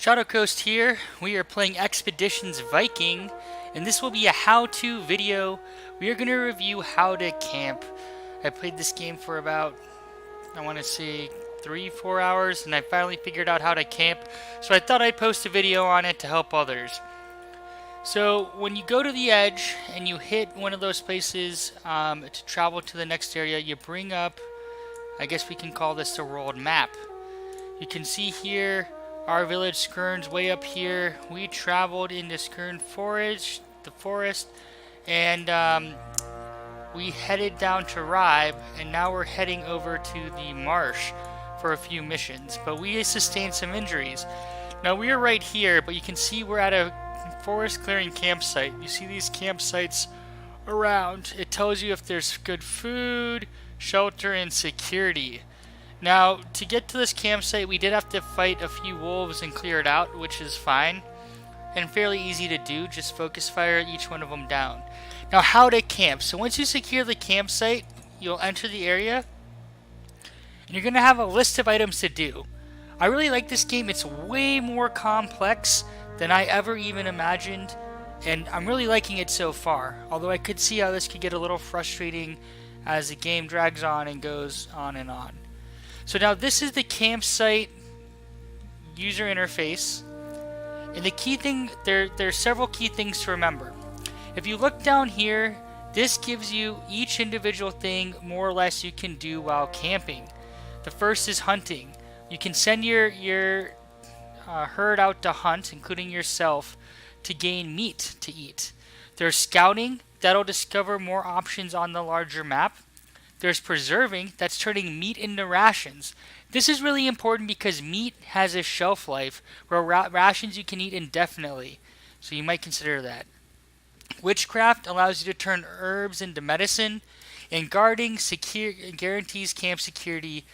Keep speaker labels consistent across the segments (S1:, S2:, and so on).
S1: Shadow Coast here. We are playing Expeditions Viking, and this will be a how-to video. We are going to review how to camp. I played this game for about, I want to say, 3-4 hours, and I finally figured out how to camp, so I thought I'd post a video on it to help others. So when you go to the edge and you hit one of those places to travel to the next area, you bring up, I guess we can call this the world map. You can see here our village Skirn's way up here. We traveled into Skirn Forest, and we headed down to Ribe, and now we're heading over to the marsh for a few missions. But we sustained some injuries. Now we are right here, but you can see we're at a forest clearing campsite. You see these campsites around. It tells you if there's good food, shelter, and security. Now, to get to this campsite, we did have to fight a few wolves and clear it out, which is fine and fairly easy to do. Just focus fire each one of them down. Now, how to camp. So once you secure the campsite, you'll enter the area, and you're going to have a list of items to do. I really like this game. It's way more complex than I ever even imagined, and I'm really liking it so far. Although I could see how this could get a little frustrating as the game drags on and goes on and on. So now this is the campsite user interface, and the key thing, there's several key things to remember. If you look down here, this gives you each individual thing more or less you can do while camping. The first is hunting. You can send your herd out to hunt, including yourself, to gain meat to eat. There's scouting, that'll discover more options on the larger map. There's preserving, that's turning meat into rations. This is really important because meat has a shelf life, where rations you can eat indefinitely, so you might consider that. Witchcraft allows you to turn herbs into medicine, and guarding guarantees camp security.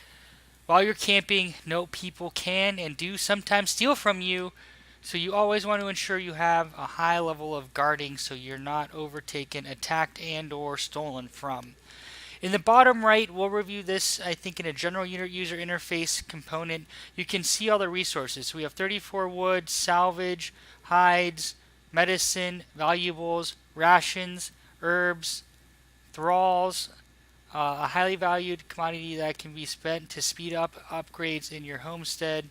S1: While you're camping, no people can and do sometimes steal from you, so you always want to ensure you have a high level of guarding so you're not overtaken, attacked, and or stolen from. In the bottom right, we'll review this, I think, in a general user interface component. You can see all the resources. So we have 34 wood, salvage, hides, medicine, valuables, rations, herbs, thralls, a highly valued commodity that can be spent to speed up upgrades in your homestead,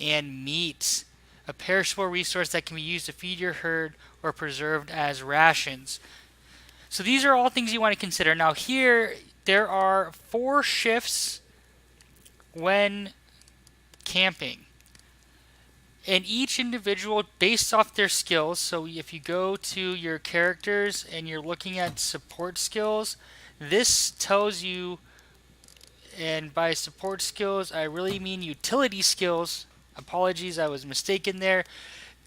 S1: and meat, a perishable resource that can be used to feed your herd or preserved as rations. So these are all things you want to consider. Now here, there are 4 shifts when camping. And each individual, based off their skills, so if you go to your characters and you're looking at support skills, this tells you, and by support skills, I really mean utility skills. Apologies, I was mistaken there.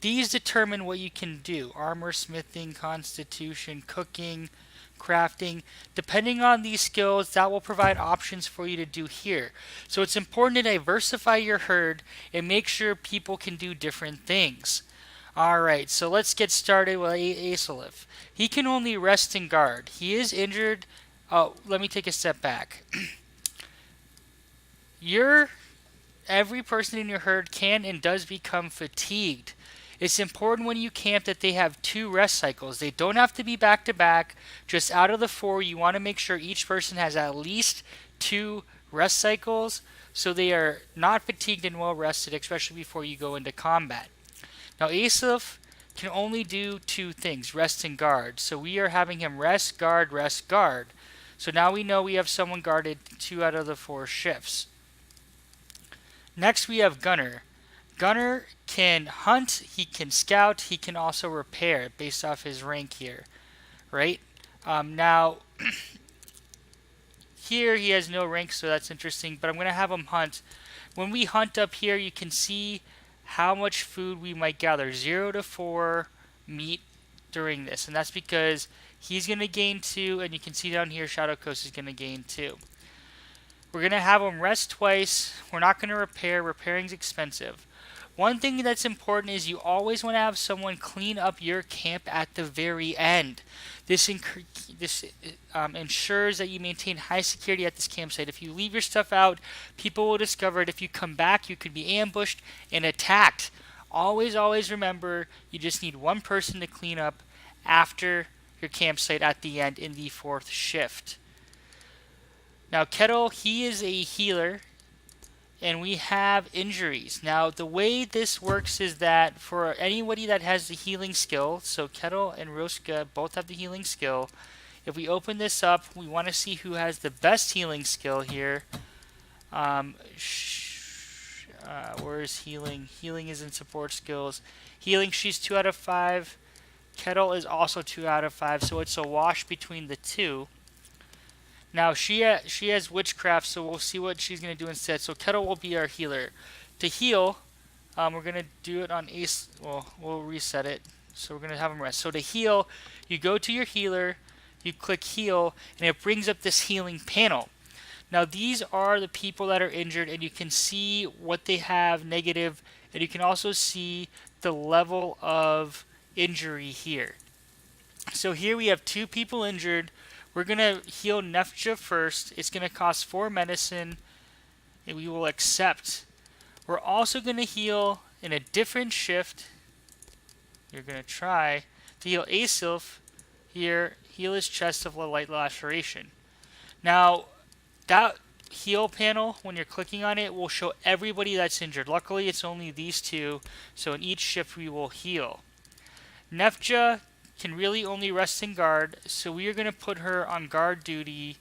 S1: These determine what you can do. Armor, smithing, constitution, cooking, crafting. Depending on these skills, that will provide options for you to do here. So it's important to diversify your herd and make sure people can do different things. Alright, so let's get started with Asalif. He can only rest and guard. He is injured. Oh, let me take a step back. Every person in your herd can and does become fatigued. It's important when you camp that they have 2 rest cycles. They don't have to be back to back. Just out of the 4, you want to make sure each person has at least 2 rest cycles so they are not fatigued and well rested, especially before you go into combat. Now Asaph can only do 2 things, rest and guard. So we are having him rest, guard, rest, guard. So now we know we have someone guarded 2 out of the 4 shifts. Next we have Gunner. Gunner can hunt, he can scout, he can also repair based off his rank here, right? Now, here he has no rank, so that's interesting, but I'm going to have him hunt. When we hunt up here, you can see how much food we might gather, 0 to 4 meat during this, and that's because he's going to gain 2, and you can see down here Shadow Coast is going to gain 2. We're going to have him rest twice. We're not going to repair. Repairing's expensive. One thing that's important is you always want to have someone clean up your camp at the very end. This ensures that you maintain high security at this campsite. If you leave your stuff out, people will discover it. If you come back, you could be ambushed and attacked. Always remember, you just need one person to clean up after your campsite at the end in the 4th shift. Now, Kettle, he is a healer, and we have injuries. Now, the way this works is that for anybody that has the healing skill, so Kettle and Roska both have the healing skill. If we open this up, we want to see who has the best healing skill here. Where is healing? Healing is in support skills. Healing, she's 2 out of 5. Kettle is also 2 out of 5, so it's a wash between the two. Now, she has witchcraft, so we'll see what she's going to do instead. So Kettle will be our healer. To heal, we're going to do it on Ace. Well, we'll reset it. So we're going to have him rest. So to heal, you go to your healer, you click heal, and it brings up this healing panel. Now, these are the people that are injured, and you can see what they have negative, and you can also see the level of injury here. So here we have 2 people injured. We're going to heal Nefja first. It's going to cost 4 medicine, and we will accept. We're also going to heal in a different shift. You're going to try to heal Asilf here. Heal his chest of light laceration. Now, that heal panel, when you're clicking on it, will show everybody that's injured. Luckily, it's only these 2, so in each shift we will heal. Nefja can really only rest in guard, so we are going to put her on guard duty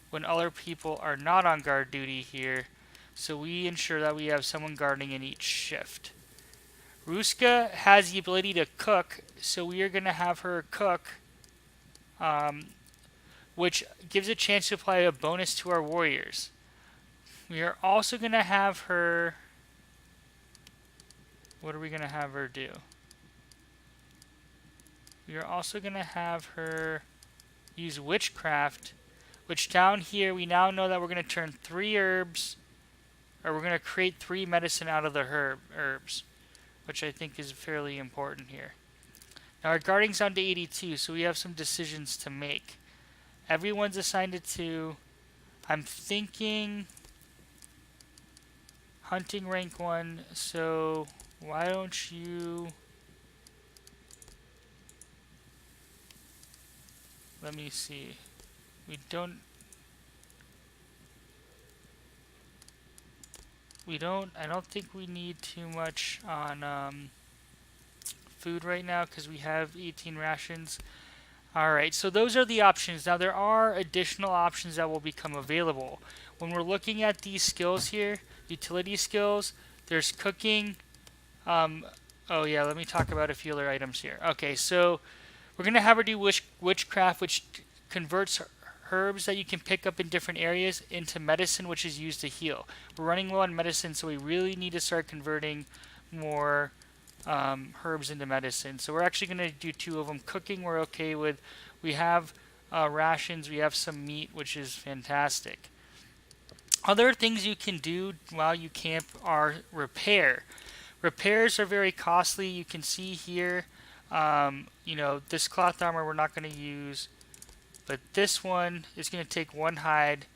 S1: when other people are not on guard duty here, so we ensure that we have someone guarding in each shift. Ruska has the ability to cook, so we are going to have her cook, which gives a chance to apply a bonus to our warriors. We are also going to have her... What are we going to have her do? We are also going to have her use witchcraft, which down here we now know that we're going to turn 3 herbs, or we're going to create 3 medicine out of the herbs, which I think is fairly important here. Now our guarding's down to 82, so we have some decisions to make. Everyone's assigned to 2. I'm thinking hunting rank 1, so why don't you... Let me see. I don't think we need too much on food right now because we have 18 rations. Alright, so those are the options. Now there are additional options that will become available. When we're looking at these skills here, utility skills, there's cooking. Oh yeah, let me talk about a few other items here. Okay, so we're going to have her do witchcraft, which converts herbs that you can pick up in different areas into medicine, which is used to heal. We're running low on medicine, so we really need to start converting more herbs into medicine. So we're actually going to do 2 of them. Cooking, we're okay with. We have rations. We have some meat, which is fantastic. Other things you can do while you camp are repair. Repairs are very costly. You can see here, this cloth armor we're not going to use, but this one is going to take 1 hide.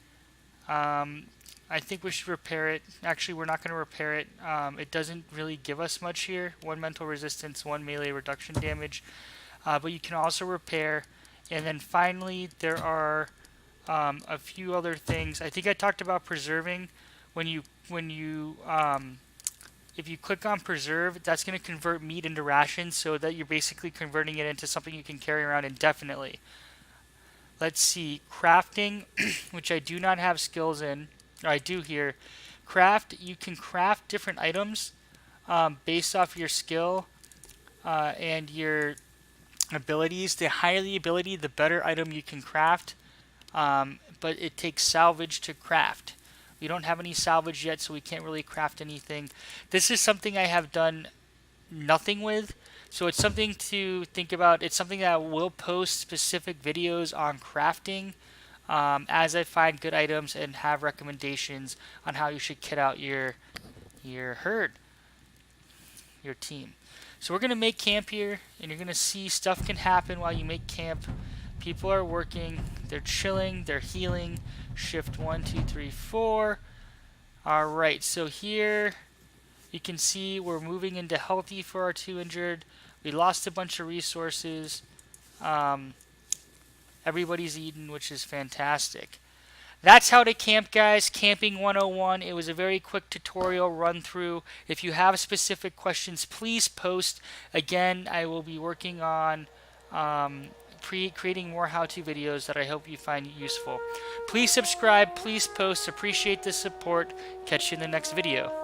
S1: I think we should repair it. Actually, we're not going to repair it. It doesn't really give us much here. 1 mental resistance, 1 melee reduction damage. But you can also repair. And then finally, there are a few other things. I think I talked about preserving. If you click on preserve, that's going to convert meat into rations, so that you're basically converting it into something you can carry around indefinitely. Let's see, crafting, which I do not have skills in. I do here. Craft, you can craft different items based off your skill and your abilities. The higher the ability, the better item you can craft, but it takes salvage to craft. We don't have any salvage yet, so we can't really craft anything. This is something I have done nothing with, so it's something to think about. It's something that I will post specific videos on crafting as I find good items and have recommendations on how you should kit out your herd, your team. So we're going to make camp here, and you're going to see stuff can happen while you make camp. People are working, they're chilling, they're healing. Shift 1, 2, 3, 4. Alright, so here You can see we're moving into healthy for our 2 injured. We lost a bunch of resources. Um, Everybody's eaten, which is fantastic. That's how to camp, guys. Camping 101. It was a very quick tutorial run through. If you have specific questions, please post. Again, I will be working on um, creating more how-to videos that I hope you find useful. Please subscribe. Please post. Appreciate the support. Catch you in the next video.